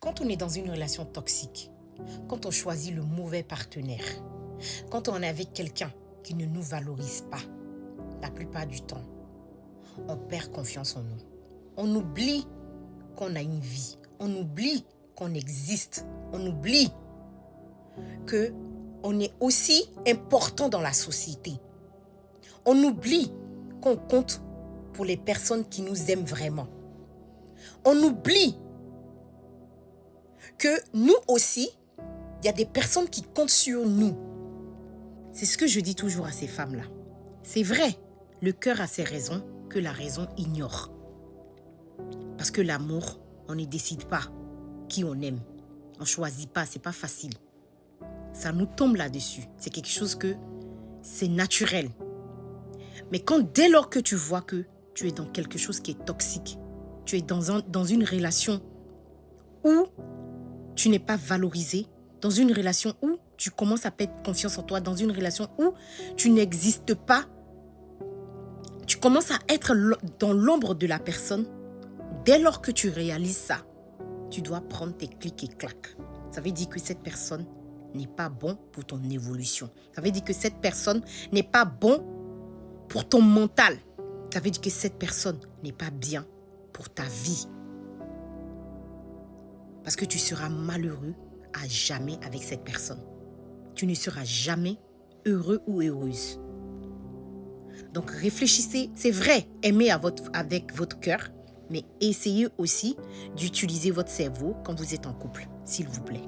Quand on est dans une relation toxique, quand on choisit le mauvais partenaire, quand on est avec quelqu'un qui ne nous valorise pas, la plupart du temps, on perd confiance en nous. On oublie qu'on a une vie. On oublie qu'on existe. On oublie qu'on est aussi important dans la société. On oublie qu'on compte pour les personnes qui nous aiment vraiment. On oublie que nous aussi, il y a des personnes qui comptent sur nous. C'est ce que je dis toujours à ces femmes-là. C'est vrai, le cœur a ses raisons que la raison ignore. Parce que l'amour, on ne décide pas qui on aime. On ne choisit pas, c'est pas facile. Ça nous tombe là-dessus. C'est quelque chose que c'est naturel. Mais dès lors que tu vois que tu es dans quelque chose qui est toxique, tu es dans une relation où tu n'es pas valorisé, dans une relation où tu commences à perdre confiance en toi, dans une relation où tu n'existes pas, tu commences à être dans l'ombre de la personne. Dès lors que tu réalises ça, tu dois prendre tes clics et claques. Ça veut dire que cette personne n'est pas bon pour ton évolution. Ça veut dire que cette personne n'est pas bon pour ton mental. Ça veut dire que cette personne n'est pas bien pour ta vie. Parce que tu seras malheureux à jamais avec cette personne. Tu ne seras jamais heureux ou heureuse. Donc réfléchissez, c'est vrai, aimez avec votre cœur, mais essayez aussi d'utiliser votre cerveau quand vous êtes en couple, s'il vous plaît.